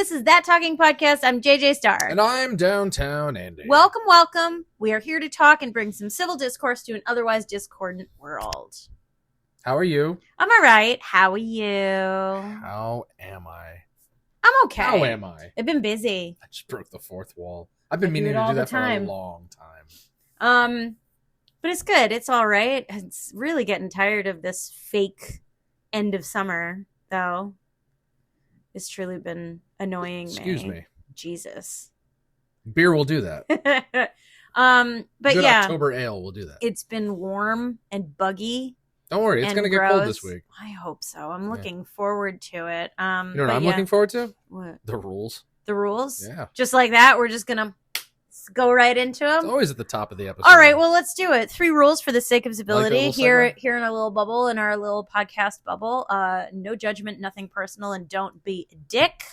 This is That Talking Podcast. I'm JJ Starr. And I'm Downtown Andy. Welcome, welcome. We are here to talk and bring some civil discourse to an otherwise discordant world. How are you? I'm all right. How are you? How am I? I'm okay. How am I? I've been busy. I just broke the fourth wall. I've been meaning to do that for a long time. But it's good. It's all right. It's really getting tired of this fake end of summer, though. It's truly been annoying. Excuse me. Jesus. Beer will do that. But Good yeah, October ale will do that. it's been warm and buggy. Don't worry, it's and going to get gross. cold this week. I hope so. I'm looking forward to it. You know what I'm looking forward to? What? The rules. The rules? Yeah. Just like that, we're just gonna go right into It's them. always at the top of the episode. All right, well, let's do it. 3 rules for the sake of civility. little Here segue. in our little bubble, in our little podcast bubble. No judgment, nothing personal, and don't be a dick.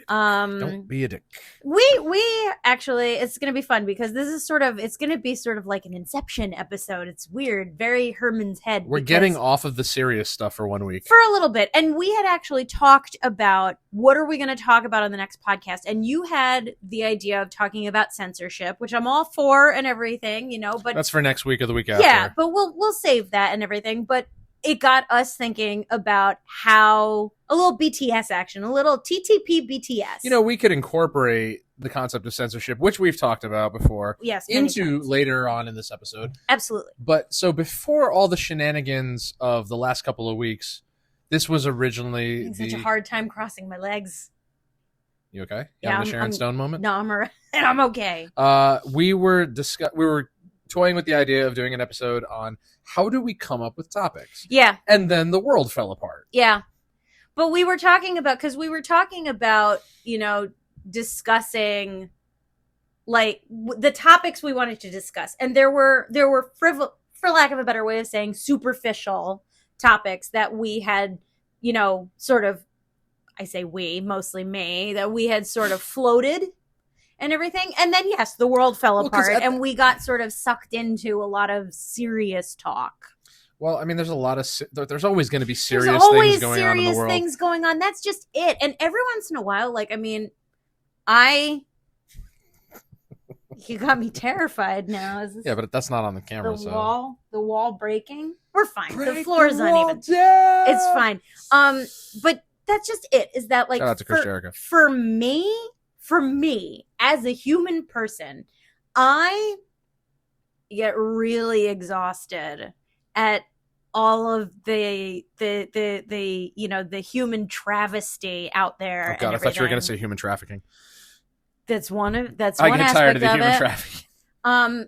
Don't be a dick. We actually, it's going to be fun because this is it's going to be sort of like an Inception episode. It's weird, very Herman's Head. We're because- getting off of the serious stuff for 1 week. for a little bit. And we had actually talked about what are we going to talk about on the next podcast. And you had the idea of talking about censorship, which I'm all for and everything, but That's for next week or the week after. yeah, but we'll save that and everything. But it got us thinking about how a little BTS action, a little TTP BTS. We could incorporate the concept of censorship, which we've talked about before, yes, many into times. later on in this episode. Absolutely. But so before all the shenanigans of the last couple of weeks, this was originally I'm having such a hard time crossing my legs. You okay? You Yeah, having a Sharon Stone moment? No, I'm okay. We were toying with the idea of doing an episode on how do we come up with topics, Yeah. and then the world fell apart. Yeah. But we were talking about, discussing like the topics we wanted to discuss. And there were for lack of a better way of saying, superficial topics that we had, sort of, I say we, mostly me, that we had sort of floated and everything. And then, yes, the world fell apart and we got sort of sucked into a lot of serious talk. Well, I mean, there's always going to be There's serious always things going on in the serious world. things going on. That's just it. And every once in a while, you got me terrified now. Is this Yeah, but that's not on the camera. the wall breaking? We're fine. The Break floor is the wall uneven. down! It's fine. But that's just it. Is that like Shout out to Chris Jericho. for me as a human person, I get really exhausted at all of the human travesty out there. Oh God, and I thought you were going everything. to say human trafficking. That's one I one get aspect tired of the human it. trafficking.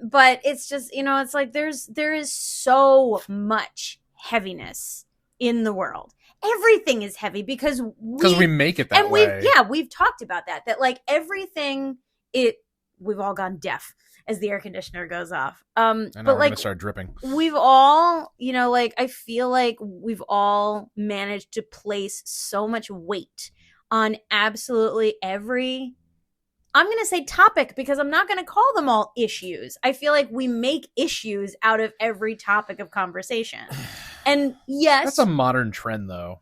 But it's just, it's like there is so much heaviness in the world. Everything is heavy because we make it that and way. we've talked about that like everything we've all gone deaf as the air conditioner goes off. And now but we're like going to start dripping. we've all, I feel like we've all managed to place so much weight on absolutely every, I'm going to say topic because I'm not going to call them all issues. I feel like we make issues out of every topic of conversation. And yes. That's a modern trend, though.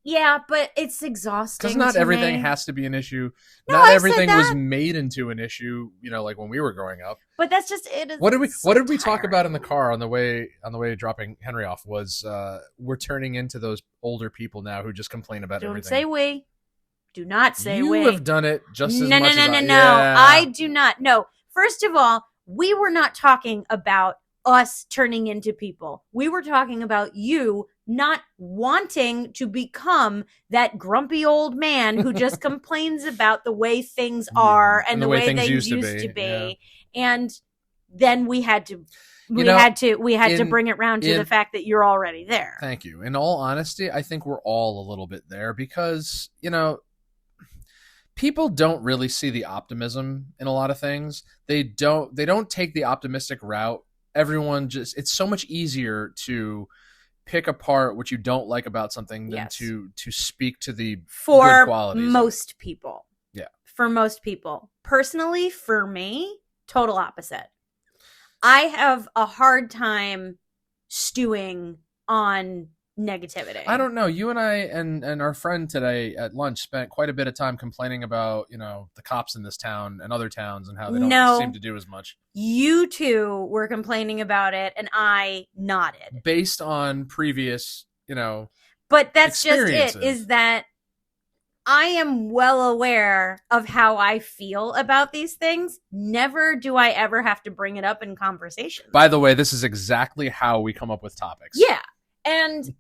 Yeah, but it's exhausting. Because not to everything me. has to be an issue. No, Not I've everything said was that. made into an issue, like when we were growing up. But that's just it. What did we so talk about in the tiring. car on the way dropping Henry off was we're turning into those older people now who just complain about Don't everything. say we. Do not say you we. have done it just as No, much no, as no, I. no. Yeah. I do not. No. First of all, we were not talking about us turning into people. We were talking about you not wanting to become that grumpy old man who just complains about the way things are and the way things used to be. yeah. And then we had to bring it round to the fact that you're already there. Thank you. In all honesty, I think we're all a little bit there because, people don't really see the optimism in a lot of things. They don't take the optimistic route. Everyone it's so much easier to pick apart what you don't like about something than Yes. to speak to the For good qualities. most people. Yeah. For most people. Personally, for me, total opposite. I have a hard time stewing on negativity. I don't know. You and I and our friend today at lunch spent quite a bit of time complaining about, the cops in this town and other towns and how they don't seem to do as much. You two were complaining about it, and I nodded. Based on previous, But that's just it, is that I am well aware of how I feel about these things. Never do I ever have to bring it up in conversation. By the way, this is exactly how we come up with topics. Yeah. And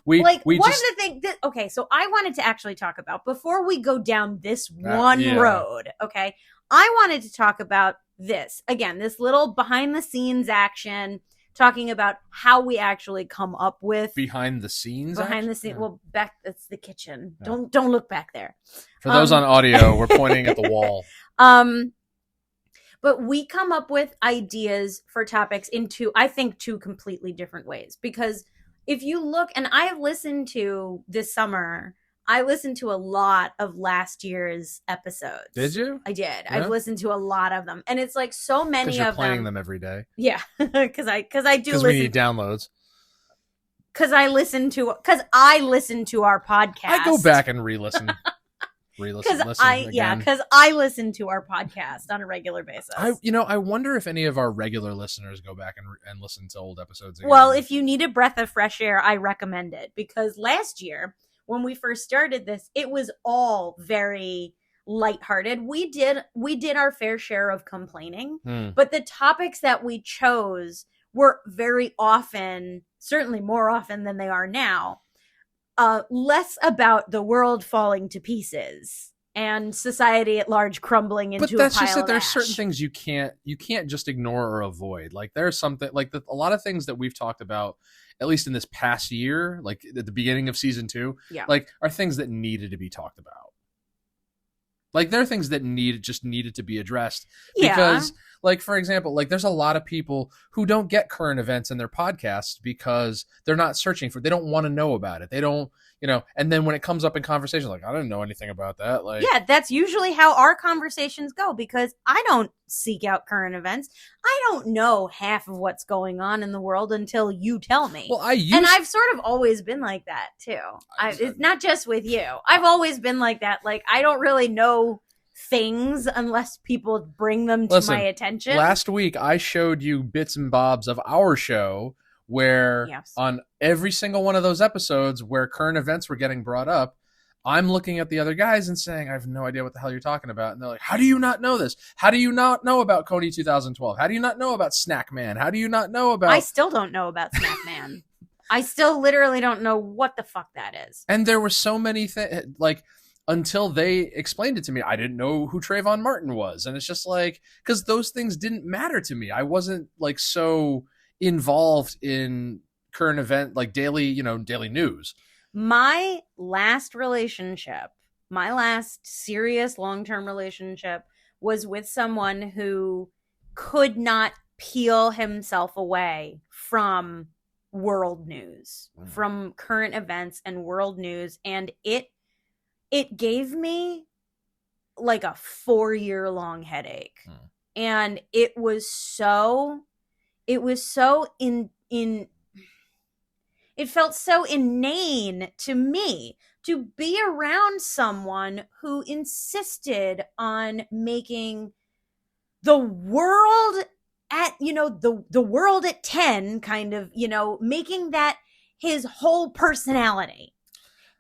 one of the things that, okay, so I wanted to actually talk about, before we go down this road, okay, I wanted to talk about this. Again, this little behind the scenes action, talking about how we actually come up with behind the scenes. Yeah. Well, that's the kitchen. Yeah. Don't look back there. For those on audio, we're pointing at the wall. But we come up with ideas for topics in two completely different ways. Because if you look, and I've listened to this summer, I listened to a lot of last year's episodes. Did you? I did. Yeah. I've listened to a lot of them, and it's like so many of them. Because you're playing them every day. Yeah, because I do. Because we need downloads. Because I listen to our podcast. I go back and re-listen. Because I listen to our podcast on a regular basis. I wonder if any of our regular listeners go back and listen to old episodes again. Well, if you need a breath of fresh air, I recommend it, because last year, when we first started this, it was all very lighthearted. We did our fair share of complaining, but the topics that we chose were very often, certainly more often than they are now, less about the world falling to pieces and society at large crumbling into a pile of ash. But that's just it. There's certain things you can't just ignore or avoid. Like there's something like a lot of things that we've talked about, at least in this past year, like at the beginning of season 2, like are things that needed to be talked about. Like there are things that needed to be addressed because, like, for example, like there's a lot of people who don't get current events in their podcasts because they're not searching for, they don't want to know about it. They don't, and then when it comes up in conversation, like, I didn't know anything about that. Like, yeah, that's usually how our conversations go, because I don't seek out current events. I don't know half of what's going on in the world until you tell me. Well, and I've sort of always been like that too. It's not just with you. I've always been like that. Like, I don't really know things unless people bring them to my attention. Last week, I showed you bits and bobs of our show where on every single one of those episodes where current events were getting brought up, I'm looking at the other guys and saying, I have no idea what the hell you're talking about. And they're like, how do you not know this? How do you not know about Kony 2012? How do you not know about Snack Man? How do you not know about... I still don't know about Snack Man. I still literally don't know what the fuck that is. And there were so many things, like, until they explained it to me, I didn't know who Trayvon Martin was. And it's just like, because those things didn't matter to me. I wasn't like so involved in current event, like daily news. My last serious long-term relationship was with someone who could not peel himself away from world news, from current events and world news. And it gave me like a 4-year-long headache. And it was so it felt so inane to me to be around someone who insisted on making the world at, the world at 10 kind of, making that his whole personality.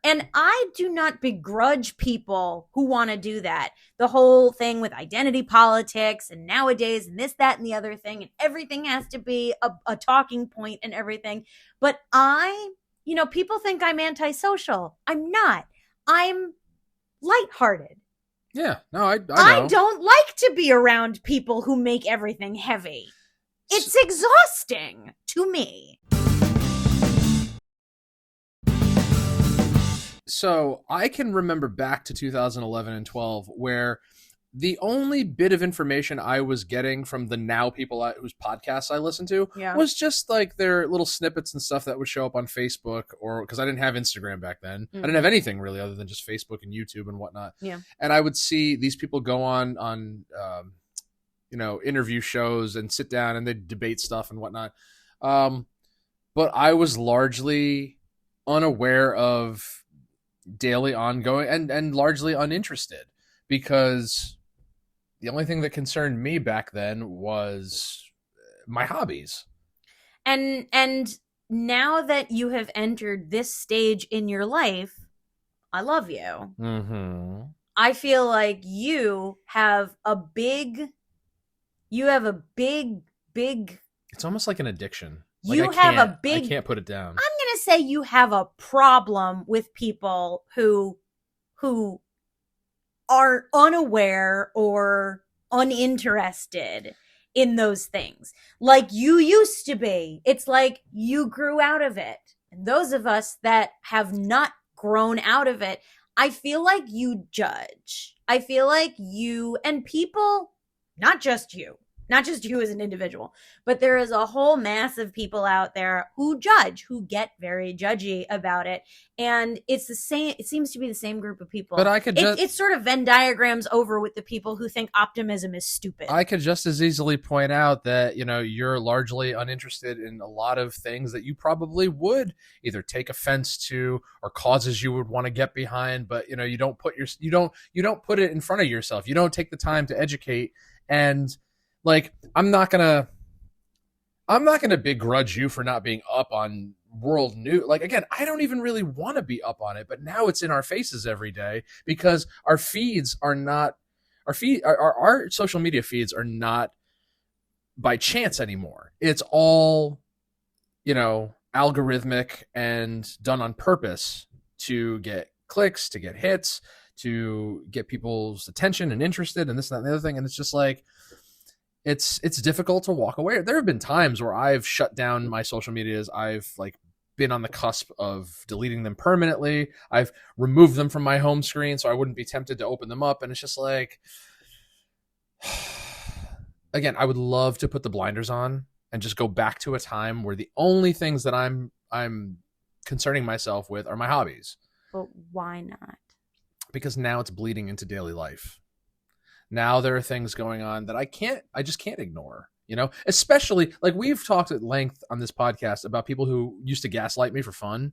And I do not begrudge people who want to do that. The whole thing with identity politics and nowadays and this, that, and the other thing, and everything has to be a talking point and everything. But people think I'm antisocial. I'm not. I'm lighthearted. Yeah, no, I know. I don't like to be around people who make everything heavy. It's exhausting to me. So I can remember back to 2011 and 12 where the only bit of information I was getting from the now people whose podcasts I listened to was just like their little snippets and stuff that would show up on Facebook, or because I didn't have Instagram back then. I didn't have anything really other than just Facebook and YouTube and whatnot. Yeah. And I would see these people go on interview shows and sit down and they'd debate stuff and whatnot. But I was largely unaware of daily ongoing and largely uninterested, because the only thing that concerned me back then was my hobbies. And now that you have entered this stage in your life, I love you. Mm-hmm. I feel like you have a big It's almost like an addiction. You have a big, I can't put it down. I'm going to say you have a problem with people who are unaware or uninterested in those things. Like you used to be. It's like you grew out of it. And those of us that have not grown out of it, I feel like you judge. I feel like you and people, not just you as an individual, but there is a whole mass of people out there who judge, who get very judgy about it. And it's the same, it seems to be the same group of people. But I could just, it's sort of Venn diagrams over with the people who think optimism is stupid. I could just as easily point out that, you're largely uninterested in a lot of things that you probably would either take offense to or causes you would want to get behind, but you don't put it in front of yourself. You don't take the time to educate. And like, I'm not gonna begrudge you for not being up on world news. Like, again, I don't even really want to be up on it, but now it's in our faces every day because our social media feeds are not by chance anymore. It's all, algorithmic and done on purpose to get clicks, to get hits, to get people's attention and interested and this, that, and the other thing. And it's just like, it's difficult to walk away. There have been times where I've shut down my social medias. I've been on the cusp of deleting them permanently. I've removed them from my home screen so I wouldn't be tempted to open them up. And it's just like, again, I would love to put the blinders on and just go back to a time where the only things that I'm concerning myself with are my hobbies. But why not? Because now it's bleeding into daily life. Now there are things going on that I just can't ignore, especially like we've talked at length on this podcast about people who used to gaslight me for fun.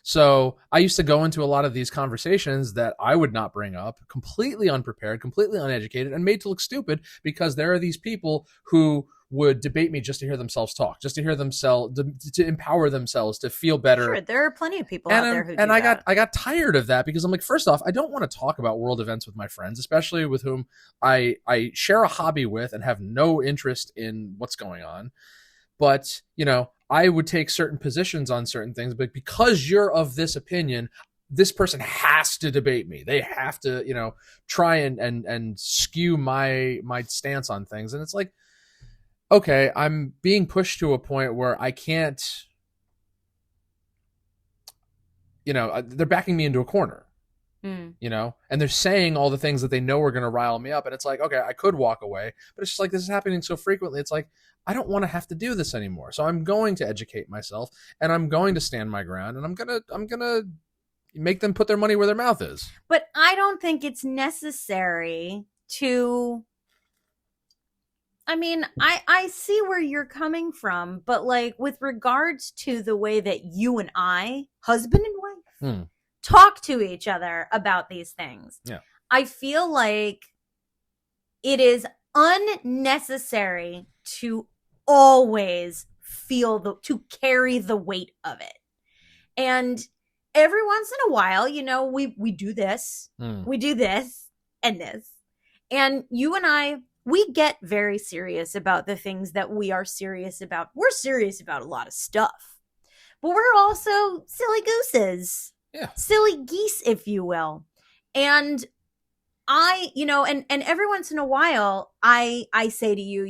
So I used to go into a lot of these conversations that I would not bring up, completely unprepared, completely uneducated, and made to look stupid because there are these people who would debate me just to hear themselves talk, just to hear themselves, to empower themselves, to feel better. Sure, there are plenty of people out there who do and that. I got tired of that because I'm like, first off, I don't want to talk about world events with my friends, especially with whom I share a hobby with and have no interest in what's going on. But, I would take certain positions on certain things, but because you're of this opinion, this person has to debate me. They have to, try and skew my stance on things. And it's like, okay, I'm being pushed to a point where I can't, they're backing me into a corner, and they're saying all the things that they know are going to rile me up. And it's like, okay, I could walk away, but it's just like, this is happening so frequently. It's like, I don't want to have to do this anymore. So I'm going to educate myself and I'm going to stand my ground and I'm going to make them put their money where their mouth is. But I don't think it's necessary to, I see where you're coming from, but with regards to the way that you and I, husband and wife, talk to each other about these things, I feel like it is unnecessary to always to carry the weight of it. And every once in a while, we do this, we do this and this. And you and I, we get very serious about the things that we are serious about. We're serious about a lot of stuff, but we're also silly gooses, silly geese, if you will. And and every once in a while, I say to you,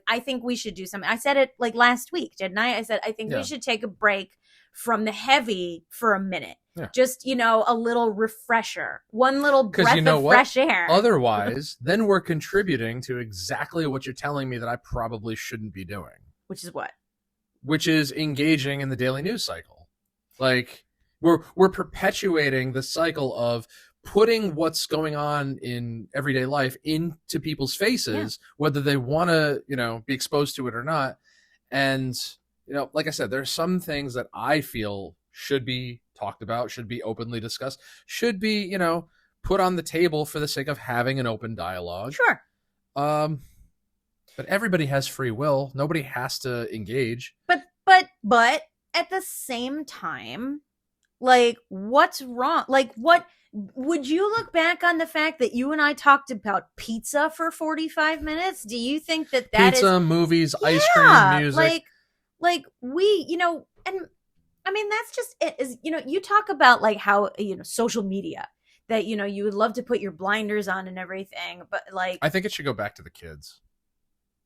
I think we should do something. I said it last week, didn't I? I said, I think we should take a break from the heavy for a minute. Yeah. Just, a little refresher, one little breath of fresh air. Otherwise, then we're contributing to exactly what you're telling me that I probably shouldn't be doing. Which is what? Which is engaging in the daily news cycle. We're perpetuating the cycle of putting what's going on in everyday life into people's faces, whether they want to, be exposed to it or not. And, like I said, there's some things that I feel should be talked about, should be openly discussed, should be, put on the table for the sake of having an open dialogue. Sure. But everybody has free will. Nobody has to engage. But at the same time, like, what's wrong? Like, what would you look back on the fact that you and I talked about pizza for 45 minutes? Do you think that Pizza, movies, ice cream, music. Like we, and I mean, that's just it is, you talk about like how, social media that, you would love to put your blinders on and everything, but like, I think it should go back to the kids.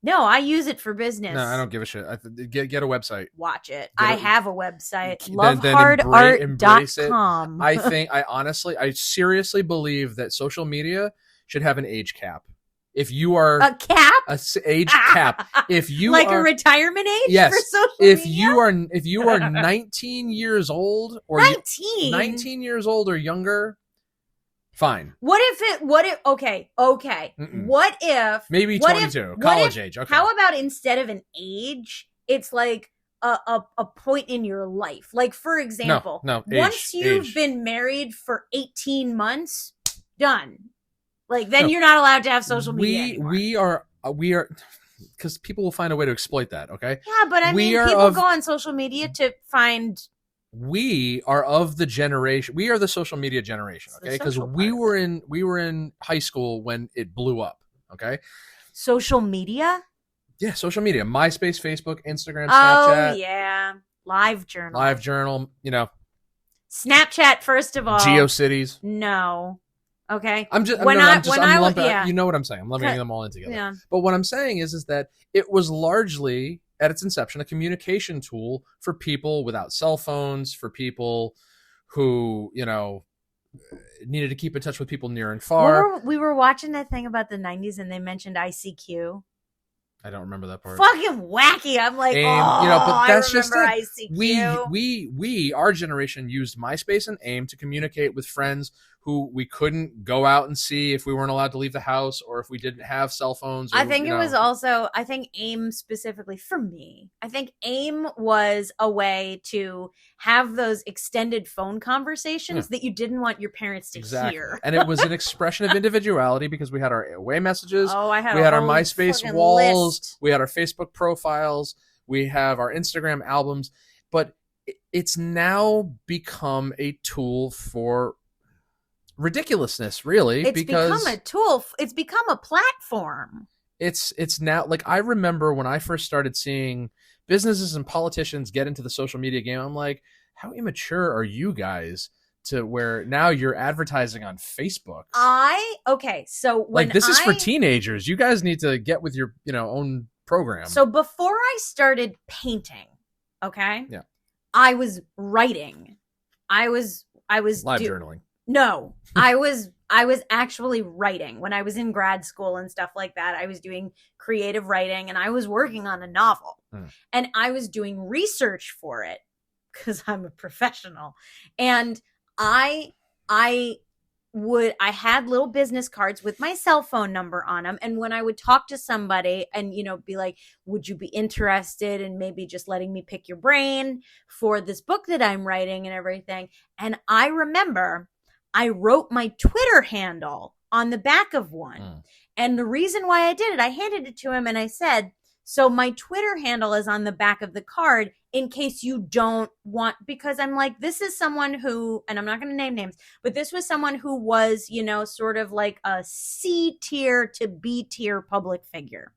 No, I use it for business. No, I don't give a shit. Get a website. Watch it. I have a website. Then Lovehardart.com. I seriously believe that social media should have an age cap. If you are a cap, age cap. If you like are a retirement age, yes. For social if media? if you are 19 years old or 19 years old or younger, fine. What if okay. Mm-mm. What if maybe 22, college age. Okay. How about instead of an age, it's like a point in your life? Like, for example, no, once you've been married for 18 months, done. Like, then you're not allowed to have social media anymore. We are because people will find a way to exploit that, okay? Yeah, but I mean, people go on social media to find. We are of the generation. We are the social media generation, okay? Because we were in high school when it blew up, okay? Social media? Yeah, social media. MySpace, Facebook, Instagram, Snapchat. Oh, yeah. LiveJournal. LiveJournal, Snapchat, first of all. GeoCities. No. Okay. I'm lumping, you know what I'm saying. I'm lumping them all in together. Yeah. But what I'm saying is that it was largely, at its inception, a communication tool for people without cell phones, for people who, needed to keep in touch with people near and far. We were watching that thing about the 90s and they mentioned ICQ. I don't remember that part. Fucking wacky. I'm like, AIM, but that's just it. ICQ. We, our generation used MySpace and AIM to communicate with friends who we couldn't go out and see if we weren't allowed to leave the house or if we didn't have cell phones. Or, I think it was also, I think AIM specifically for me, I think AIM was a way to have those extended phone conversations that you didn't want your parents to hear. And it was an expression of individuality because we had our away messages. Oh, we had our MySpace walls. List. We had our Facebook profiles. We have our Instagram albums. But it's now become a tool for ridiculousness, really. Become a tool. It's become a platform. It's now, like, I remember when I first started seeing businesses and politicians get into the social media game, I'm like, how immature are you guys to where now you're advertising on Facebook? So when this is for teenagers. You guys need to get with your own program. So before I started painting, okay? Yeah. I was writing. I was journaling. No, I was actually writing when I was in grad school and stuff like that. I was doing creative writing and I was working on a novel and I was doing research for it because I'm a professional. And I had little business cards with my cell phone number on them. And when I would talk to somebody and, be like, would you be interested in maybe just letting me pick your brain for this book that I'm writing and everything? And I remember I wrote my Twitter handle on the back of one. And the reason why I did it, I handed it to him and I said, so my Twitter handle is on the back of the card in case you don't want, because I'm like, this is someone who, and I'm not going to name names, but this was someone who was, sort of like a C tier to B tier public figure.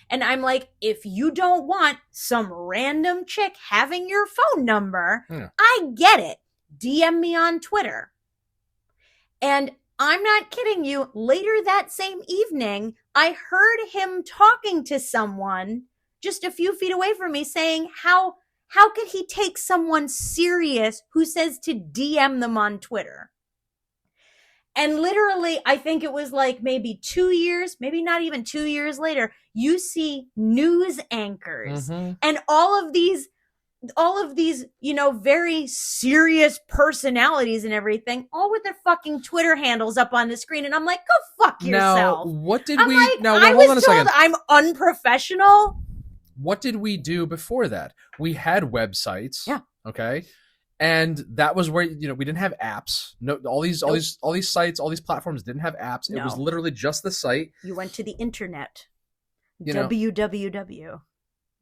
And I'm like, if you don't want some random chick having your phone number, I get it. DM me on Twitter. And I'm not kidding you. Later that same evening, I heard him talking to someone just a few feet away from me saying, how could he take someone serious who says to DM them on Twitter? And literally, I think it was like maybe 2 years, maybe not even 2 years later, you see news anchors and all of these, very serious personalities and everything, all with their fucking Twitter handles up on the screen. And I'm like, go fuck yourself. Now, what did I'm we, like, now, I hold on a was told second. I'm unprofessional. What did we do before that? We had websites. Yeah. Okay. And that was where, we didn't have apps. No, all these sites, all these platforms didn't have apps. No. It was literally just the site. You went to the internet. You know. www.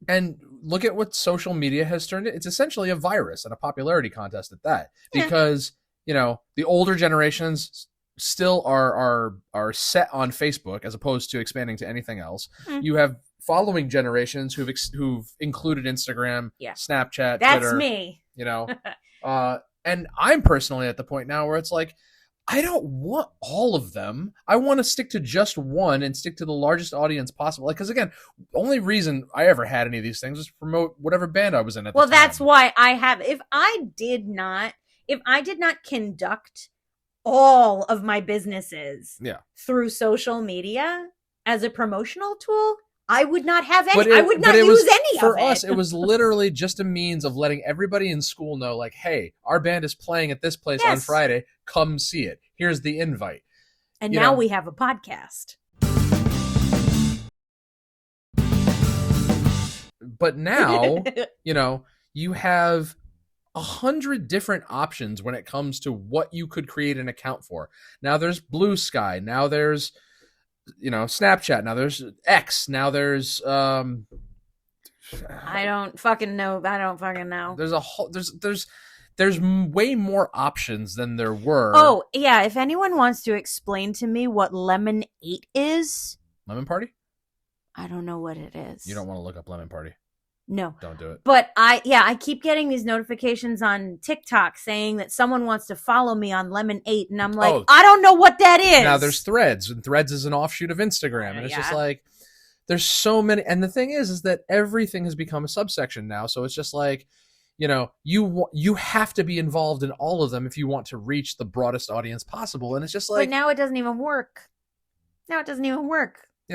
And look at what social media has turned it. It's essentially a virus and a popularity contest at that. Yeah. Because, the older generations still are set on Facebook as opposed to expanding to anything else. You have following generations who've included Instagram, Snapchat, That's Twitter. me. And I'm personally at the point now where it's like, I don't want all of them. I want to stick to just one and stick to the largest audience possible. Because again, the only reason I ever had any of these things was to promote whatever band I was in at the time. Well, that's why I have. If I did not conduct all of my businesses through social media as a promotional tool, I would not have any. I would not use any of it. For us, it was literally just a means of letting everybody in school know, like, hey, our band is playing at this place on Friday. Come see it. Here's the invite. And now we have a podcast. But now, you have 100 different options when it comes to what you could create an account for. Now there's Blue Sky. Now there's Snapchat. Now there's X. Now there's I don't fucking know. There's a whole there's way more options than there were. Oh, yeah, if anyone wants to explain to me what Lemon 8 is. Lemon Party? I don't know what it is. You don't want to look up Lemon Party. No. Don't do it. But I keep getting these notifications on TikTok saying that someone wants to follow me on Lemon 8, and I'm like, I don't know what that is. Now there's Threads, and Threads is an offshoot of Instagram, and it's just like, there's so many, and the thing is that everything has become a subsection now, so it's just like, you have to be involved in all of them if you want to reach the broadest audience possible, and it's just like... But now it doesn't even work. Yeah,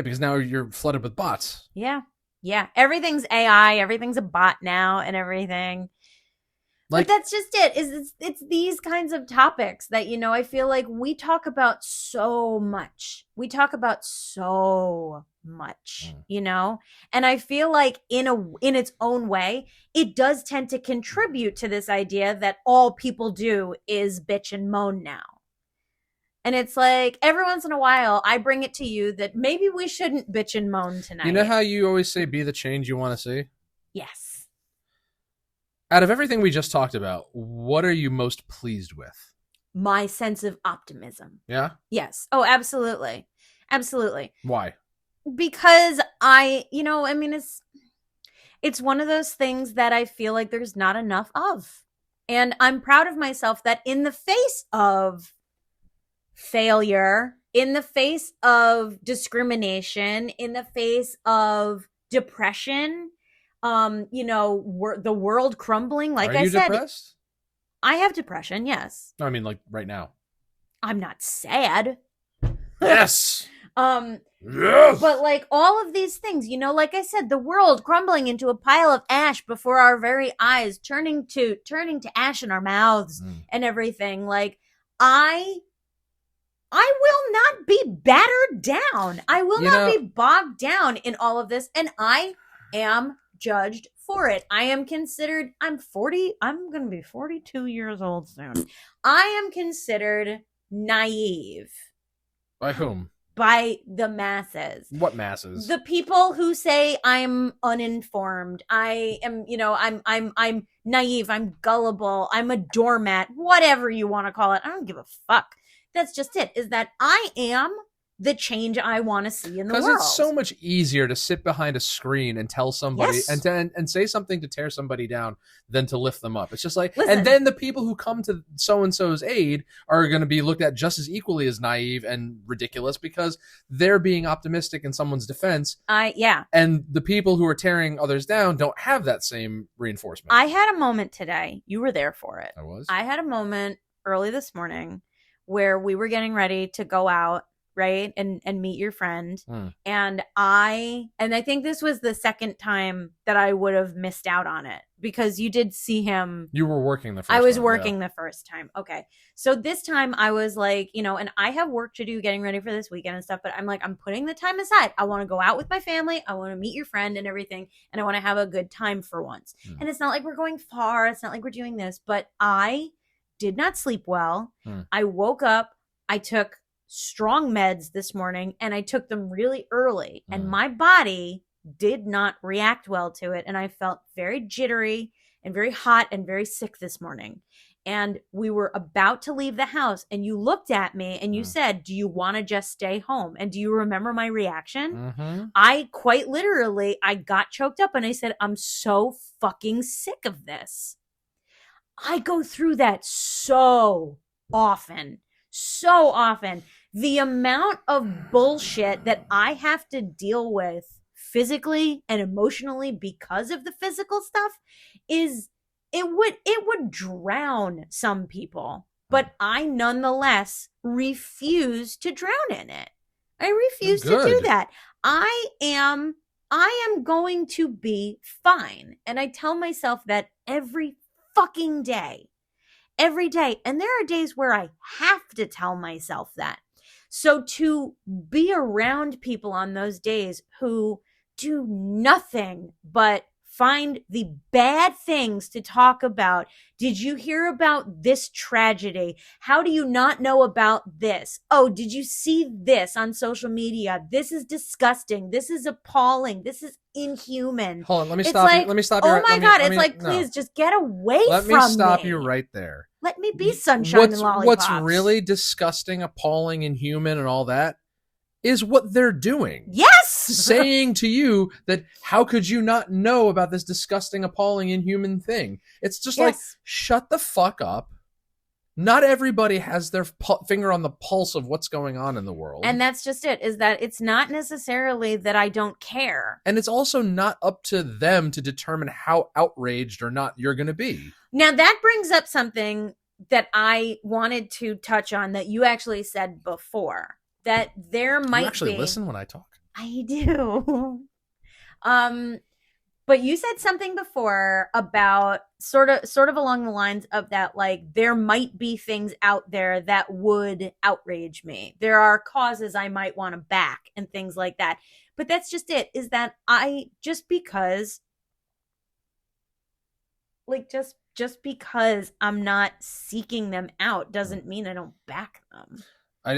because now you're flooded with bots. Yeah, everything's AI, everything's a bot now, and everything. But that's just it. It's these kinds of topics that, I feel like we talk about so much. And I feel like in its own way, it does tend to contribute to this idea that all people do is bitch and moan now. And it's like, every once in a while, I bring it to you that maybe we shouldn't bitch and moan tonight. You know how you always say, be the change you want to see? Yes. Out of everything we just talked about, what are you most pleased with? My sense of optimism. Yeah? Yes. Oh, absolutely. Absolutely. Why? Because it's one of those things that I feel like there's not enough of. And I'm proud of myself that in the face of failure, in the face of discrimination, in the face of depression, the world crumbling, like I said. Are you depressed? I have depression, yes. No, I mean, like, right now. I'm not sad. Yes! Yes! But, like, all of these things, like I said, the world crumbling into a pile of ash before our very eyes, turning to ash in our mouths and everything. Like, I will not be battered down. I will not be bogged down in all of this. And I am judged for it. I'm going to be 42 years old soon. I am considered naive. By whom? By the masses. What masses? The people who say I'm uninformed. I am, I'm naive. I'm gullible. I'm a doormat. Whatever you want to call it. I don't give a fuck. That's just it, is that I am the change I want to see in the world. Because it's so much easier to sit behind a screen and tell somebody and say something to tear somebody down than to lift them up. It's just like, and then the people who come to so-and-so's aid are going to be looked at just as equally as naive and ridiculous because they're being optimistic in someone's defense. And the people who are tearing others down don't have that same reinforcement. I had a moment today. You were there for it. I was. I had a moment early this morning where we were getting ready to go out right? And meet your friend. Mm. And I think this was the second time that I would have missed out on it, because you did see him. You were working the first I was time, working the first time. Okay. So this time I was like, and I have work to do getting ready for this weekend and stuff, but I'm like, I'm putting the time aside. I want to go out with my family. I want to meet your friend and everything. And I want to have a good time for once. Mm. And it's not like we're going far. It's not like we're doing this, but I did not sleep well. Mm. I woke up. I took strong meds this morning, and I took them really early, and my body did not react well to it, and I felt very jittery and very hot and very sick this morning. And we were about to leave the house, and you looked at me and you said, do you want to just stay home? And do you remember my reaction? Mm-hmm. I quite literally, I got choked up and I said, I'm so fucking sick of this. I go through that so often. The amount of bullshit that I have to deal with physically and emotionally because of the physical stuff it would drown some people, but I nonetheless refuse to drown in it. I refuse to do that. I am going to be fine. And I tell myself that every fucking day. Every day. And there are days where I have to tell myself that. So to be around people on those days who do nothing but find the bad things to talk about. Did you hear about this tragedy? How do you not know about this? Oh, did you see this on social media? This is disgusting. This is appalling. This is inhuman. Hold on, let me stop you. Let me stop you. Oh my God, it's like, please just get away from me. Let me stop you right there. Let me be sunshine and lollipops. What's really disgusting, appalling, inhuman, and all that is what they're doing. Yes! Saying to you that how could you not know about this disgusting, appalling, inhuman thing? It's just like, shut the fuck up. Not everybody has their finger on the pulse of what's going on in the world. And that's just it, is that it's not necessarily that I don't care. And it's also not up to them to determine how outraged or not you're going to be. Now, that brings up something that I wanted to touch on that you actually said before. That there might be... You actually listen when I talk? I do. But you said something before about sort of along the lines of that, like, there might be things out there that would outrage me. There are causes I might want to back and things like that. But that's just it, is that just because I'm not seeking them out doesn't mean I don't back them. I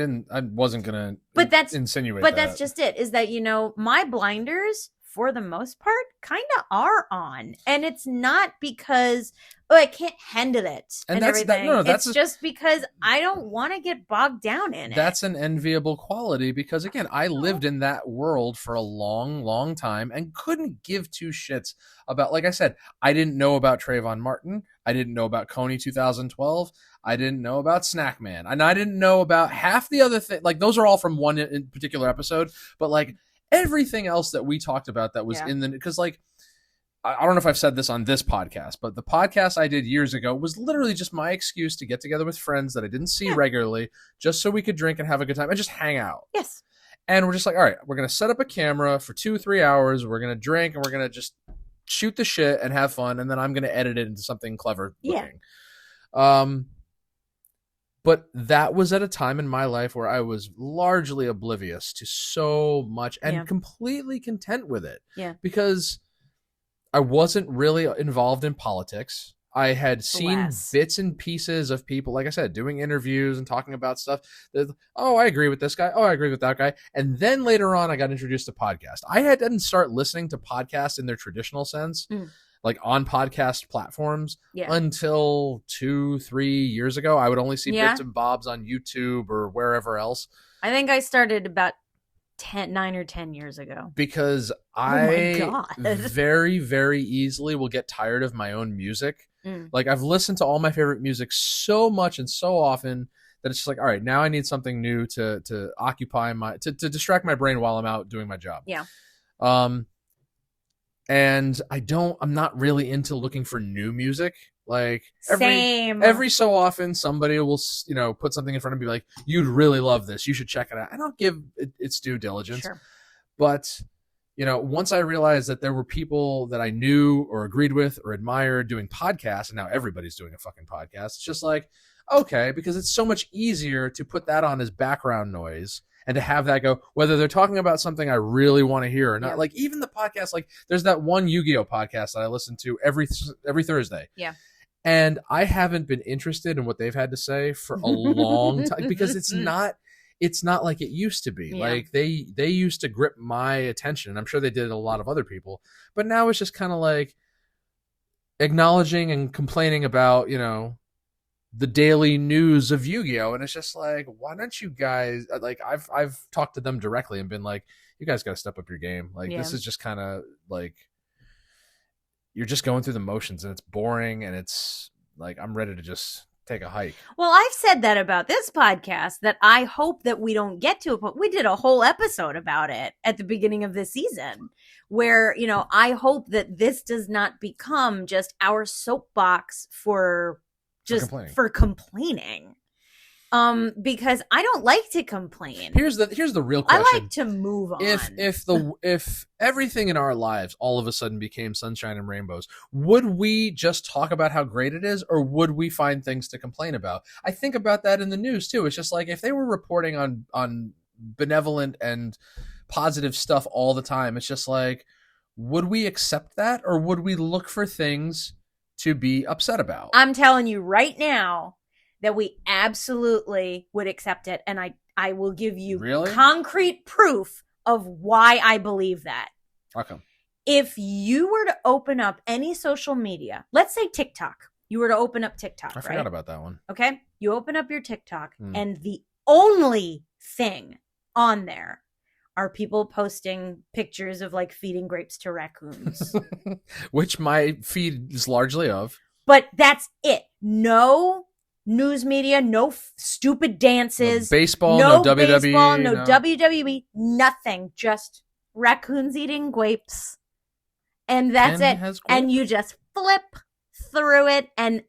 wasn't going to insinuate But that's just it, is that, my blinders, for the most part, kind of are on. And it's not because, I can't handle it and everything. It's just because I don't want to get bogged down in it. That's an enviable quality because, again, I lived in that world for a long, long time and couldn't give two shits about, like I said, I didn't know about Trayvon Martin. I didn't know about Coney 2012. I didn't know about Snackman. And I didn't know about half the other thing. Like, those are all from one in particular episode. But, like, everything else that we talked about that was in the... Because, like, I don't know if I've said this on this podcast, but the podcast I did years ago was literally just my excuse to get together with friends that I didn't see regularly, just so we could drink and have a good time and just hang out. Yes. And we're just like, all right, we're going to set up a camera for 2-3 hours. We're going to drink and we're going to just shoot the shit and have fun. And then I'm going to edit it into something clever looking. But that was at a time in my life where I was largely oblivious to so much and completely content with it. Yeah. Because I wasn't really involved in politics. I had seen bits and pieces of people, like I said, doing interviews and talking about stuff. Oh, I agree with this guy. Oh, I agree with that guy. And then later on, I got introduced to podcasts. I didn't start listening to podcasts in their traditional sense, like on podcast platforms, until 2-3 years ago. I would only see bits and bobs on YouTube or wherever else. I think I started about 9 or 10 years ago. Because I very, very easily will get tired of my own music. Like, I've listened to all my favorite music so much and so often that it's just like, all right, now I need something new to occupy to distract my brain while I'm out doing my job. Yeah. And I'm not really into looking for new music. Like Same. every so often, somebody will, put something in front of me like, "You'd really love this. You should check it out." I don't give it its due diligence, Sure. but once I realized that there were people that I knew or agreed with or admired doing podcasts, and now everybody's doing a fucking podcast, it's just like, okay, because it's so much easier to put that on as background noise and to have that go, whether they're talking about something I really want to hear or not. Yeah. Like even the podcast, like there's that one Yu-Gi-Oh podcast that I listen to every Thursday. Yeah. And I haven't been interested in what they've had to say for a long time because it's not like it used to be. Yeah. Like they used to grip my attention, and I'm sure they did a lot of other people, but now it's just kind of like acknowledging and complaining about, the daily news of Yu-Gi-Oh! And it's just like, why don't you guys, like I've talked to them directly and been like, you guys got to step up your game. Like this is just kind of like, you're just going through the motions and it's boring, and it's like, I'm ready to just take a hike. Well, I've said that about this podcast, that I hope that we don't get to it, but we did a whole episode about it at the beginning of this season where, I hope that this does not become just our soapbox for complaining. Because I don't like to complain. Here's the real question. I like to move on. If everything in our lives all of a sudden became sunshine and rainbows, would we just talk about how great it is, or would we find things to complain about? I think about that in the news too. It's just like, if they were reporting on benevolent and positive stuff all the time, it's just like, would we accept that, or would we look for things to be upset about? I'm telling you right now that we absolutely would accept it. And I will give you concrete proof of why I believe that. How come? If you were to open up any social media, let's say TikTok, you were to open up TikTok, I forgot about that one. Okay. You open up your TikTok and the only thing on there are people posting pictures of like feeding grapes to raccoons. Which my feed is largely of. But that's it. No news media, no stupid dances, no baseball, no WWE, no WWE, nothing. Just raccoons eating grapes, and that's it. And you just flip through it. And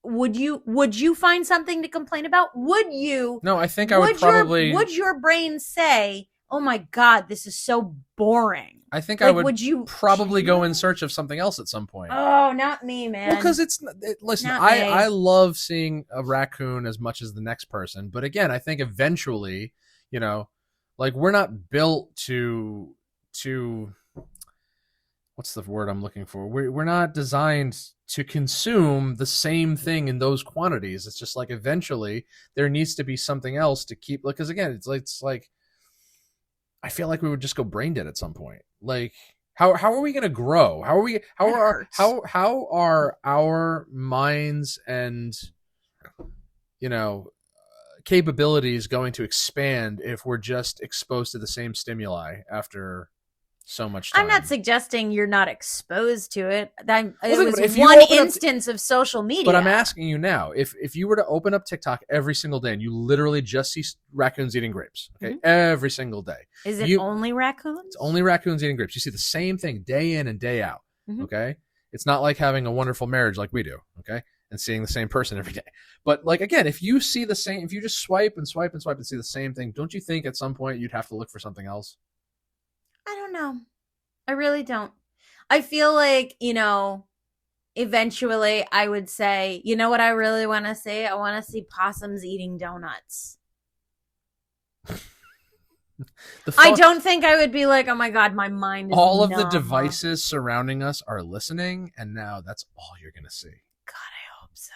would you find something to complain about? Would you? No, I think I would probably. Would your brain say, "Oh my God, this is so boring"? I think I would probably go in search of something else at some point. Oh, not me, man. Well, because listen, I love seeing a raccoon as much as the next person. But again, I think eventually, like we're not built to what's the word I'm looking for? We're not designed to consume the same thing in those quantities. It's just like eventually there needs to be something else to keep. Because again, it's like I feel like we would just go brain dead at some point. Like, how are we going to grow? How are our minds and capabilities going to expand if we're just exposed to the same stimuli after so much time? I'm not suggesting you're not exposed to it. It was one instance of social media. But I'm asking you now, if you were to open up TikTok every single day and you literally just see raccoons eating grapes, okay, every single day. Is it only raccoons? It's only raccoons eating grapes. You see the same thing day in and day out, okay? It's not like having a wonderful marriage like we do, okay? And seeing the same person every day. But like, again, if you see the same, if you just swipe and swipe and swipe and see the same thing, don't you think at some point you'd have to look for something else? I don't know. I really don't. I feel like, eventually I would say, you know what I really want to see? I want to see possums eating donuts. I don't think I would be like, oh my God, my mind is all of numb. the devices surrounding us are listening, and now that's all you're going to see. God, I hope so.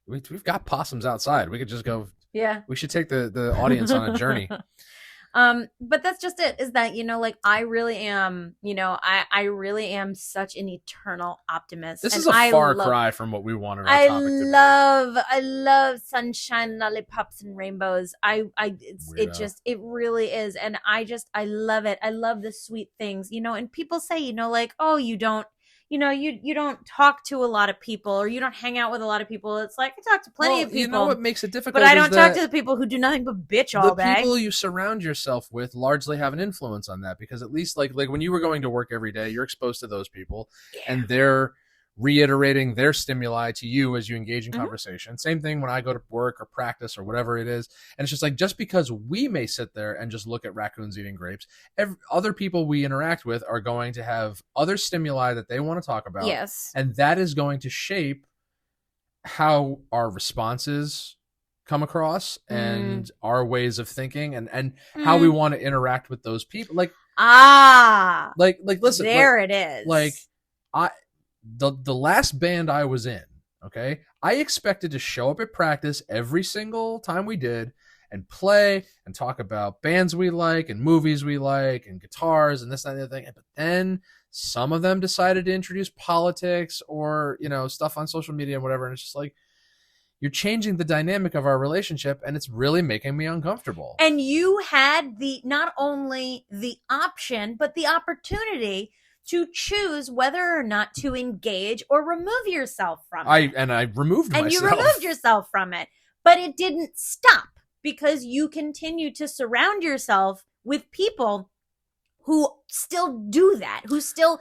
We've got possums outside. We could just go. Yeah. We should take the audience on a journey. But that's just it, is that, I really am, I really am such an eternal optimist. This is a far cry from what we wanted our topic to be. I love sunshine, lollipops, and rainbows. It really is. And I love it. I love the sweet things, and people say, like, oh, you don't you don't talk to a lot of people, or you don't hang out with a lot of people. It's like, I talk to plenty of people. You know what makes it difficult, but I don't talk to the people who do nothing but bitch all day. The people you surround yourself with largely have an influence on that, because at least like when you were going to work every day, you're exposed to those people, and they're reiterating their stimuli to you as you engage in conversation. Same thing when I go to work or practice or whatever it is. And it's just like, just because we may sit there and just look at raccoons eating grapes, other people we interact with are going to have other stimuli that they want to talk about. Yes. And that is going to shape how our responses come across and our ways of thinking and how we want to interact with those people. Like, listen, there it is. Like, the last band I was in, okay, I expected to show up at practice every single time we did and play and talk about bands we like and movies we like and guitars and this and that and the other thing. But then some of them decided to introduce politics or, stuff on social media and whatever. And it's just like, you're changing the dynamic of our relationship, and it's really making me uncomfortable. And you had not only the option, but the opportunity to choose whether or not to engage or remove yourself from it. I removed myself. And you removed yourself from it. But it didn't stop, because you continue to surround yourself with people who still do that, who still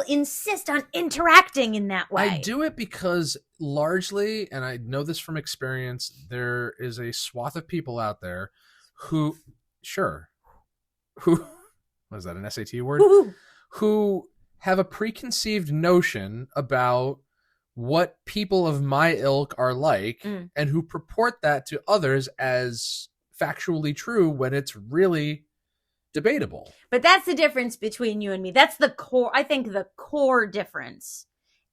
insist on interacting in that way. I do it because largely, and I know this from experience, there is a swath of people out there who what is that, an SAT word? Woo-hoo. Who have a preconceived notion about what people of my ilk are like, and who purport that to others as factually true when it's really debatable. But that's the difference between you and me. That's the core, I think, the core difference.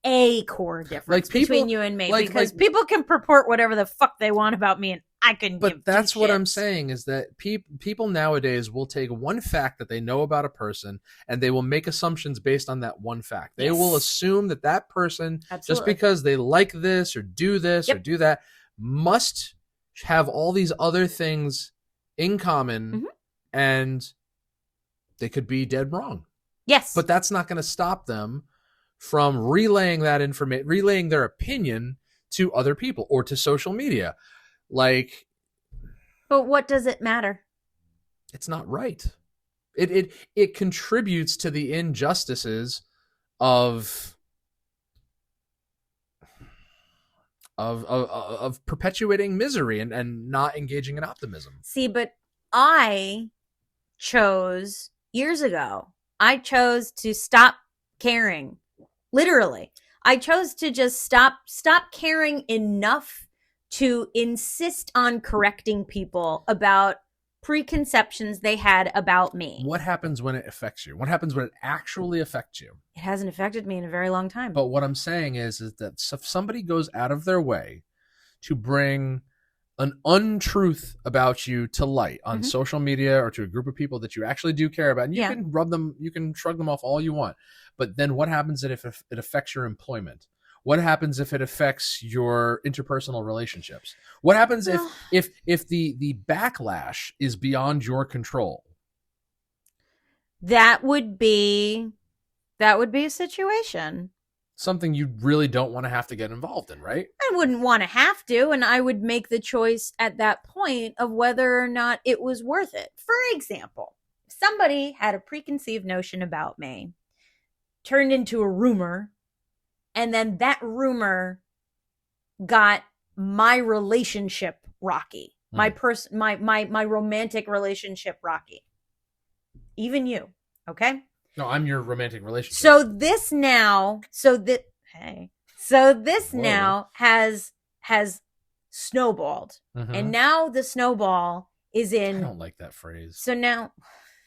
A core difference between you and me. Because people can purport whatever the fuck they want about me, and I can But that's what I'm saying, is that people nowadays will take one fact that they know about a person, and they will make assumptions based on that one fact. They will assume that person, just because they like this or do this or do that, must have all these other things in common, and they could be dead wrong. Yes. But that's not going to stop them from relaying that information, relaying their opinion to other people or to social media. But what does it matter? It's not right. It contributes to the injustices of perpetuating misery and not engaging in optimism. See, but I chose years ago. I chose to stop caring. Literally. I chose to just stop caring enough to insist on correcting people about preconceptions they had about me. What happens when it affects you? What happens when it actually affects you? It hasn't affected me in a very long time. But what I'm saying is that if somebody goes out of their way to bring an untruth about you to light on social media or to a group of people that you actually do care about, and you can you can shrug them off all you want. But then what happens if it affects your employment? What happens if it affects your interpersonal relationships? What happens if the backlash is beyond your control? That would be a situation. Something you really don't want to have to get involved in, right? I wouldn't want to have to, and I would make the choice at that point of whether or not it was worth it. For example, if somebody had a preconceived notion about me, turned into a rumor, and then that rumor got my relationship rocky, my romantic relationship rocky. Even you, okay? No, I'm your romantic relationship. So this now has snowballed. And now the snowball is in. I don't like that phrase. So now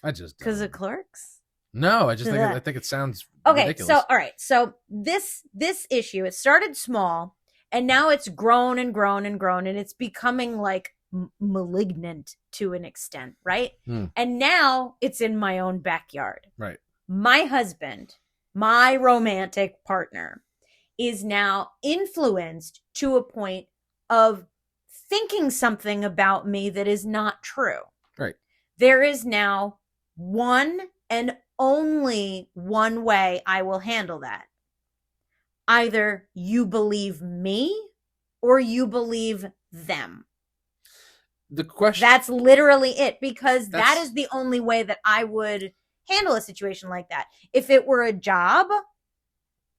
I just because of Clerks? No, I think it sounds ridiculous. So all right. So this issue, it started small and now it's grown and grown and grown, and it's becoming like malignant to an extent, right? And now it's in my own backyard. Right. My husband, my romantic partner, is now influenced to a point of thinking something about me that is not true. Right. There is now one and only one way I will handle that. Either you believe me or you believe them. The question, that's literally it, because that is the only way that I would handle a situation like that. If it were a job,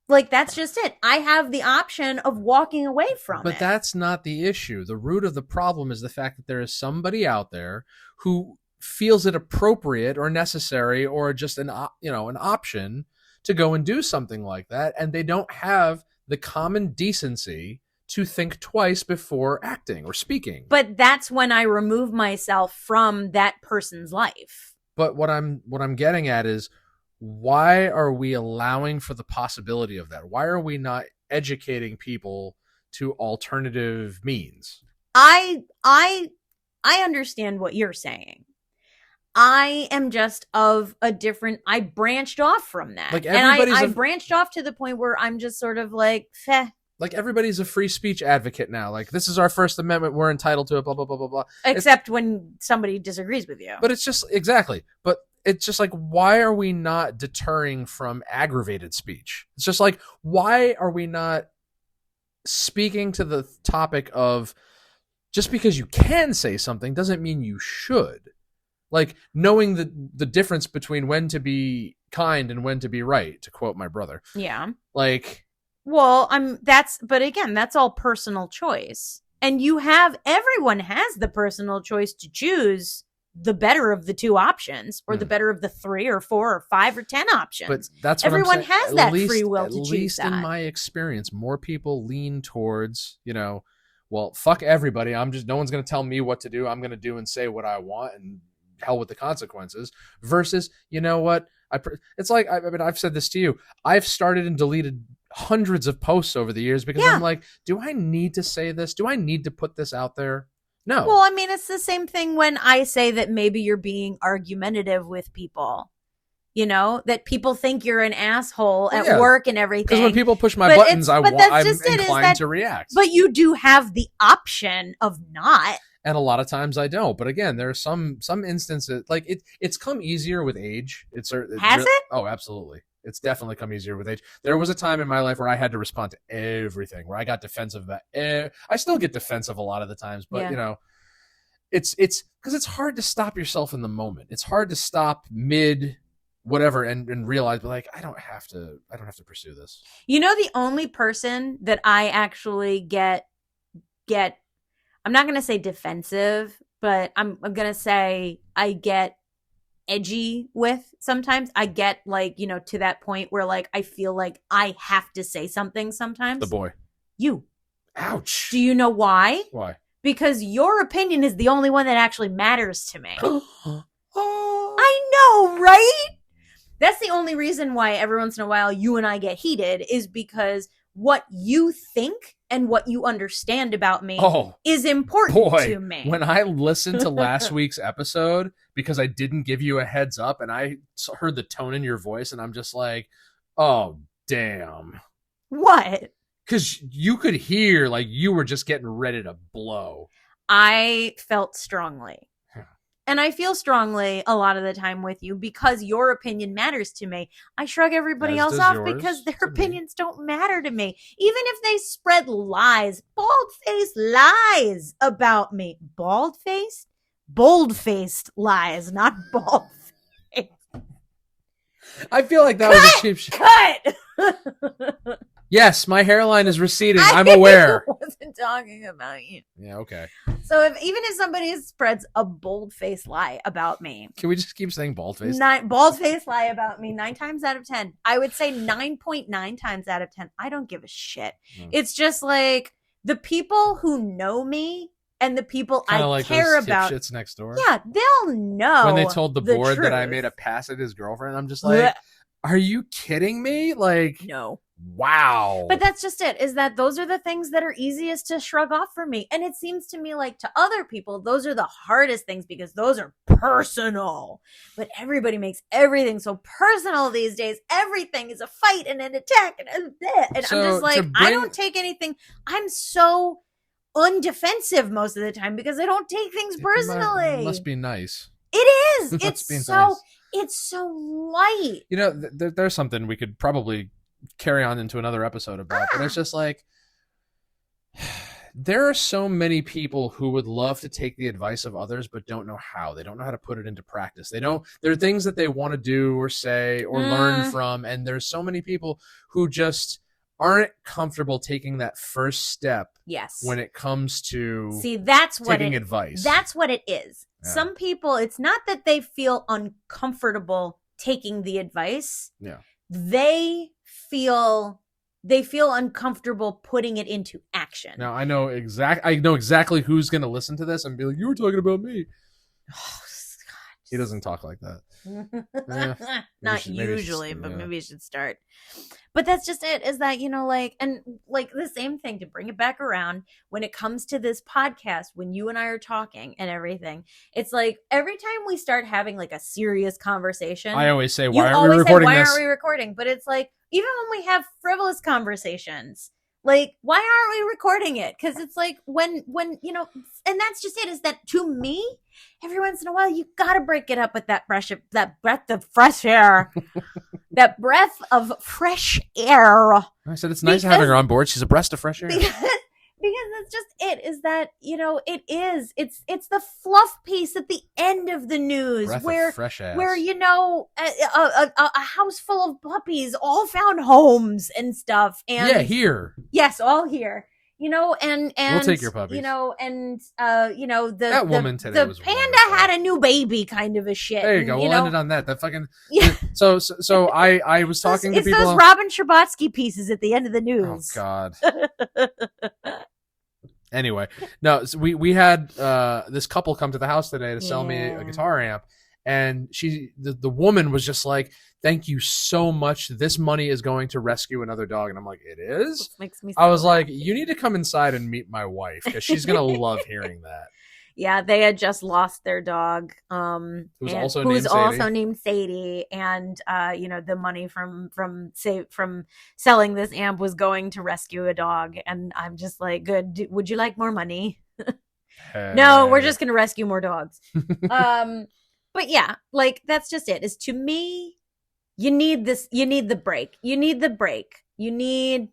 like, that's just it. I have the option of walking away from it. But that's not the issue. The root of the problem is the fact that there is somebody out there who feels it appropriate or necessary or just an option to go and do something like that, and they don't have the common decency to think twice before acting or speaking. But that's when I remove myself from that person's life. But what I'm getting at is, why are we allowing for the possibility of that? Why are we not educating people to alternative means? I understand what you're saying. I am just of a different, I branched off from that. Like, and I branched off to the point where I'm just sort of like, feh. Like, everybody's a free speech advocate now. Like, this is our First Amendment. We're entitled to it, blah, blah, blah, blah, blah. Except when somebody disagrees with you. But it's just, exactly. But it's just like, why are we not deterring from aggravated speech? It's just like, why are we not speaking to the topic of, just because you can say something doesn't mean you should. Like, knowing the difference between when to be kind and when to be right, to quote my brother. Yeah. Like, well, but again, that's all personal choice. And everyone has the personal choice to choose the better of the two options, or the better of the 3 or 4 or 5 or 10 options. But that's what everyone I'm saying. has that free will to choose that. At least in my experience, more people lean towards, well, fuck everybody. No one's going to tell me what to do. I'm going to do and say what I want, and hell with the consequences. Versus, you know what? It's like, I've said this to you. I've started and deleted hundreds of posts over the years because I'm like, do I need to say this? Do I need to put this out there? No. Well, I mean, it's the same thing when I say that maybe you're being argumentative with people. That people think you're an asshole at work and everything. Because when people push my buttons, I'm inclined to react. But you do have the option of not. And a lot of times I don't. But again, there are some instances, like it's come easier with age. Has it? Oh, absolutely. It's definitely come easier with age. There was a time in my life where I had to respond to everything, where I got defensive about I still get defensive a lot of the times, but it's because it's hard to stop yourself in the moment. It's hard to stop mid whatever and realize, like, I don't have to pursue this. The only person that I actually get I'm not going to say defensive, but I'm going to say I get edgy with sometimes. I get, like, to that point where, like, I feel like I have to say something sometimes. The boy. You. Ouch. Do you know why? Why? Because your opinion is the only one that actually matters to me. I know, right? That's the only reason why every once in a while you and I get heated, is because what you think and what you understand about me is important to me. When I listened to last week's episode, because I didn't give you a heads up and I heard the tone in your voice, and I'm just like, oh, damn. What? Because you could hear, like, you were just getting ready to blow. I felt strongly. And I feel strongly a lot of the time with you because your opinion matters to me. I shrug everybody else off because their opinions don't matter to me. Even if they spread lies, bald-faced lies about me. Bald-faced? Bold-faced lies, not bald-faced. I feel like that was a cheap shot. Cut! Yes, my hairline is receding. I'm aware. I wasn't talking about you. Yeah, okay. So even if somebody spreads a bold-faced lie about me. Can we just keep saying bald-faced? Bald-faced lie about me 9 times out of 10. I would say 9.9 times out of 10. I don't give a shit. It's just like the people who know me and the people kinda I like care those about. Shits next door. Yeah, they'll know. When they told the board truth. that I made a pass at his girlfriend, I'm just like, are you kidding me? Like, no. Wow. But that's just it, is that those are the things that are easiest to shrug off for me. And it seems to me like to other people, those are the hardest things because those are personal. But everybody makes everything so personal these days. Everything is a fight and an attack. And I'm just like, I don't take anything. I'm so undefensive most of the time because I don't take things personally. It must be nice. It is. It's so... Nice. It's so light. You know, there's something we could probably carry on into another episode about, but it's just like, there are so many people who would love to take the advice of others, but don't know how. They don't know how to put it into practice. There are things that they want to do or say or learn from. And there's so many people who just aren't comfortable taking that first step. Yes. When it comes to taking advice. That's what it is. Yeah. Some people, it's not that they feel uncomfortable taking the advice. Yeah. They feel uncomfortable putting it into action. Now I know exactly who's going to listen to this and be like, "You were talking about me." Oh, God. He doesn't talk like that. Not usually, but maybe you should start. But that's just it, is that, and the same thing, to bring it back around, when it comes to this podcast, when you and I are talking and everything, it's like every time we start having like a serious conversation, I always say, why aren't we recording this? Why aren't we recording? But it's like, even when we have frivolous conversations, like, why aren't we recording it? Because it's like when and that's just it, is that, to me, every once in a while, you got to break it up with that breath of fresh air. That breath of fresh air. I said it's nice having her on board. She's a breath of fresh air. Because that's just it, is that, it's the fluff piece at the end of the news, Breath where of fresh ass. where a house full of puppies all found homes and stuff, and here. Yes, all here. And we'll take your puppies. That woman today was the panda wonderful. had a new baby, kind of a shit. There you go. We'll end it on that. That fucking yeah. So I was talking to people. It's those Robin Scherbatsky pieces at the end of the news. Oh God. Anyway, no, so we had this couple come to the house today to sell me a guitar amp, and the woman was just like, "Thank you so much. This money is going to rescue another dog." And I'm like, "It is?" Makes me. I was like, "You need to come inside and meet my wife, because she's gonna love hearing that." Yeah, they had just lost their dog, who's also named Sadie, and the money from selling this amp was going to rescue a dog, and I'm just like, good. Would you like more money? No, we're just gonna rescue more dogs. But yeah, like, that's just it. Is, to me, you need this. You need the break. You need the break. You need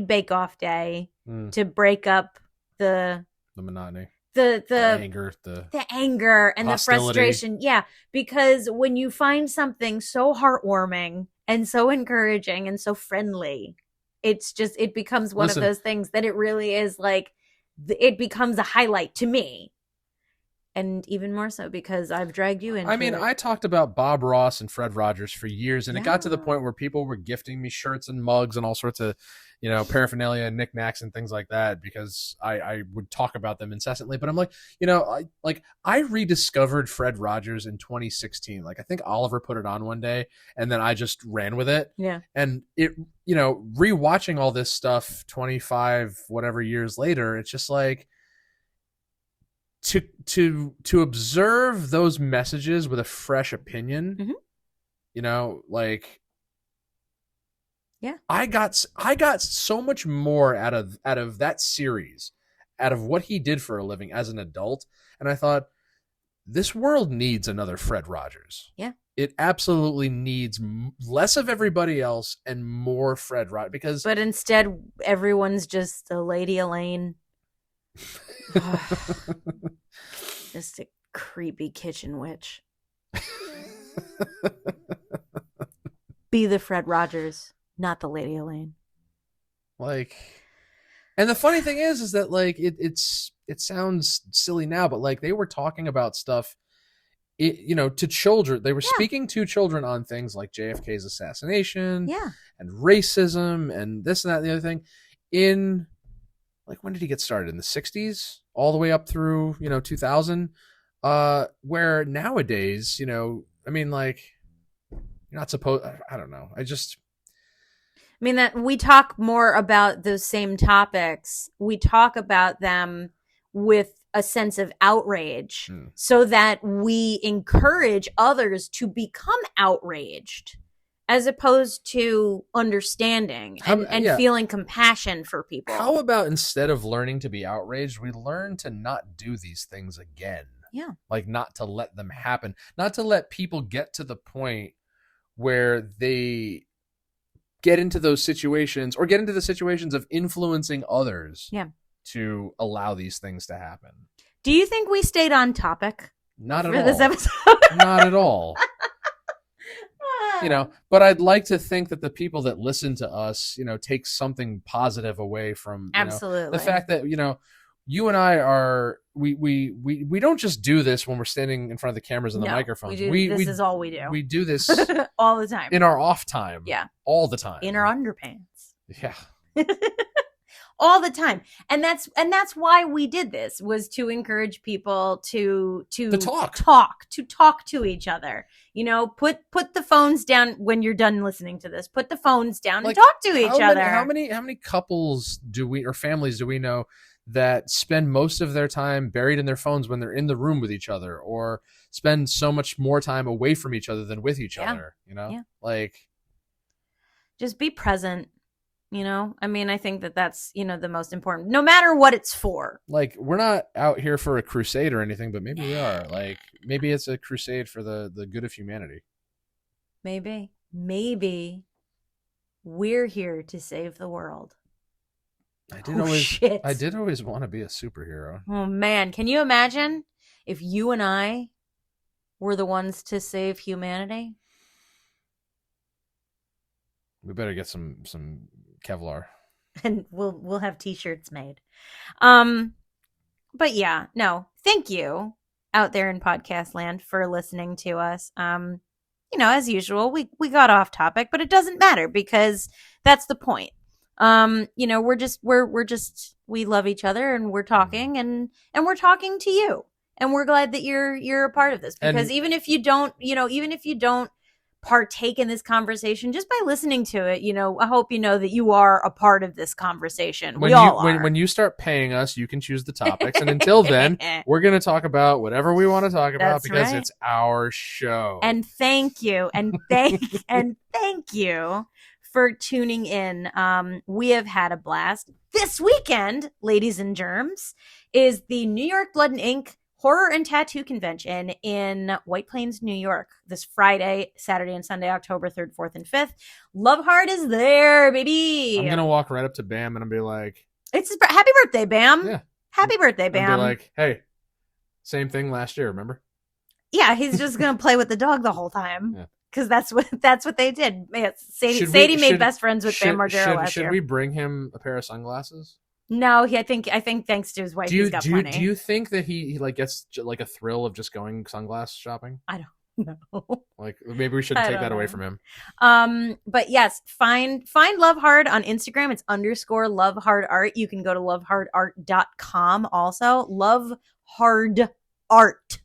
Bake Off Day to break up the monotony. The anger, the anger and hostility. The frustration. Yeah, because when you find something so heartwarming and so encouraging and so friendly, it becomes one of those things that it really is like, it becomes a highlight to me. And even more so because I've dragged you into it. I talked about Bob Ross and Fred Rogers for years, and it got to the point where people were gifting me shirts and mugs and all sorts of, paraphernalia and knickknacks and things like that, because I would talk about them incessantly. But I'm like, I rediscovered Fred Rogers in 2016. Like, I think Oliver put it on one day, and then I just ran with it. Yeah. And it, rewatching all this stuff 25 whatever years later, it's just like, to observe those messages with a fresh opinion, yeah, I got so much more out of that series, out of what he did for a living as an adult, and I thought, this world needs another Fred Rogers. Yeah, it absolutely needs less of everybody else and more Fred Rogers, but instead everyone's just a Lady Elaine. Just a creepy kitchen witch. Be the Fred Rogers, not the Lady Elaine. Like, and the funny thing is that, like, it sounds silly now, but like, they were talking about stuff, to children. They were speaking to children on things like JFK's assassination, and racism, and this and that and the other thing. In, like, when did he get started? In the 60s, all the way up through 2000. Where nowadays, like, you're not supposed. I don't know. That we talk more about those same topics. We talk about them with a sense of outrage, so that we encourage others to become outraged, as opposed to understanding and feeling compassion for people. How about, instead of learning to be outraged, we learn to not do these things again? Yeah. Like, not to let them happen, not to let people get to the point where they get into those situations or get into the situations of influencing others to allow these things to happen. Do you think we stayed on topic Not at for all. this episode? Not at all. But I'd like to think that the people that listen to us, take something positive away from Absolutely the fact that, you and I are we don't just do this when we're standing in front of the cameras and the microphones. This is all we do. We do this all the time. In our off time. Yeah. All the time. In our underpants. Yeah. All the time. And that's why we did this, was to encourage people to talk to each other. Put the phones down when you're done listening to this. Put the phones down and talk to each other. How many couples or families do we know that spend most of their time buried in their phones when they're in the room with each other, or spend so much more time away from each other than with each other? Like, just be present. I think that's, the most important, no matter what it's for. Like, we're not out here for a crusade or anything, but maybe we are. Like, maybe it's a crusade for the good of humanity. Maybe we're here to save the world. I did always want to be a superhero. Oh man, can you imagine if you and I were the ones to save humanity? We better get some Kevlar, and we'll have t-shirts made. But yeah, no, thank you out there in podcast land for listening to us. As usual, we got off topic, but it doesn't matter because that's the point. We love each other, and we're talking and we're talking to you, and we're glad that you're a part of this, because even if you don't partake in this conversation, just by listening to it, I hope you know that you are a part of this conversation. When you start paying us, you can choose the topics, and until then, we're going to talk about whatever we want to talk about. That's because it's our show. And thank you, and thank you for tuning in. We have had a blast. This weekend, ladies and germs, is the New York Blood and Ink Horror and Tattoo Convention in White Plains, New York, this Friday, Saturday, and Sunday, October 3rd, 4th, and 5th. Love Heart is there, baby. I'm going to walk right up to Bam and I'll be like, happy birthday, Bam. Yeah. Happy birthday, Bam. I'll be like, hey, same thing last year, remember? Yeah, he's just going to play with the dog the whole time. Yeah. Because that's what they did. Sadie made best friends with Bam Margera last year. Should we bring him a pair of sunglasses? No, I think thanks to his wife, he's got plenty. Do you think that he gets a thrill of just going sunglass shopping? I don't know. Maybe we shouldn't take that away from him. But yes, find Love Hard on Instagram. It's _Love Hard Art. You can go to lovehardart.com also. Love Hard Art.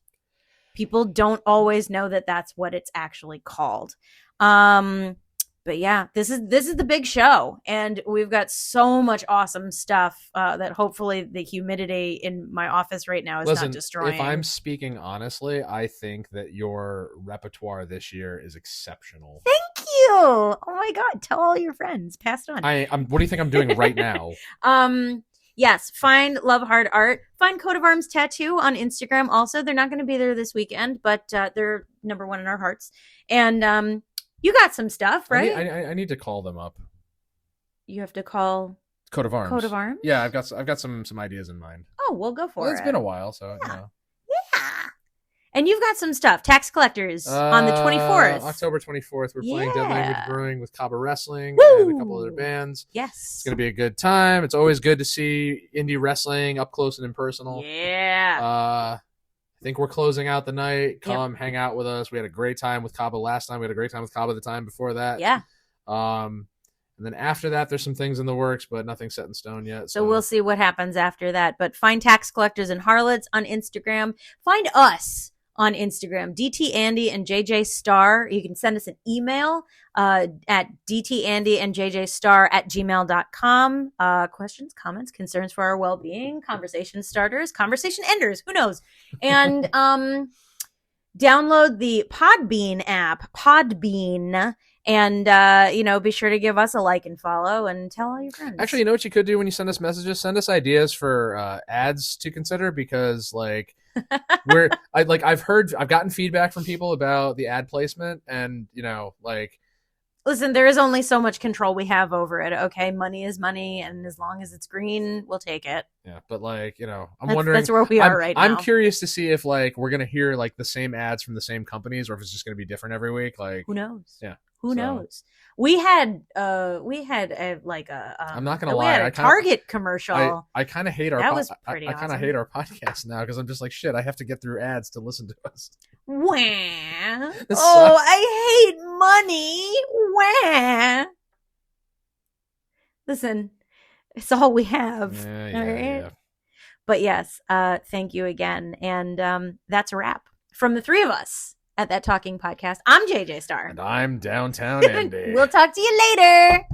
People don't always know that that's what it's actually called. But yeah, this is the big show, and we've got so much awesome stuff that hopefully the humidity in my office right now is not destroying. If I'm speaking honestly, I think that your repertoire this year is exceptional. Thank you. Oh my God, tell all your friends. Pass it on. What do you think I'm doing right now? Yes, find Love Hard Art. Find Coat of Arms Tattoo on Instagram also. They're not going to be there this weekend, but they're number one in our hearts. And you got some stuff, right? I need to call them up. You have to call Coat of Arms. Coat of Arms? Yeah, I've got some ideas in mind. Oh, we'll go for it. It's been a while, so yeah. Yeah. And you've got some stuff. Tax Collectors on the 24th. October 24th, we're playing Dead Language Brewing with Cabo Wrestling and a couple other bands. Yes. It's going to be a good time. It's always good to see indie wrestling up close and impersonal. Yeah. I think we're closing out the night. Come hang out with us. We had a great time with Cabo last time. We had a great time with Cabo the time before that. Yeah. And then after that, there's some things in the works, but nothing set in stone yet. So we'll see what happens after that. But find Tax Collectors and Harlots on Instagram. Find us on Instagram, DT Andy and JJ Star. You can send us an email at dtandyandjjstar@gmail.com. Questions, comments, concerns for our well-being, conversation starters, conversation enders, who knows? And download the Podbean app, Podbean, And, be sure to give us a like and follow and tell all your friends. Actually, you know what you could do when you send us messages? Send us ideas for ads to consider, because like I've gotten feedback from people about the ad placement, and listen, there is only so much control we have over it. Okay, money is money, and as long as it's green, we'll take it. Yeah, but I'm wondering. That's where we are right now. I'm curious to see if we're gonna hear the same ads from the same companies, or if it's just gonna be different every week. Who knows? Yeah. Who knows? We had I'm not gonna lie, a Target commercial. I kind of hate our. That was pretty. I kind of hate our podcast now, because I'm just like, shit. I have to get through ads to listen to us. Wah. Oh, I hate money. Wah. Listen, it's all we have. Yeah. But yes, thank you again, and that's a wrap from the three of us at That Talking Podcast. I'm JJ Star. And I'm Downtown Andy. We'll talk to you later.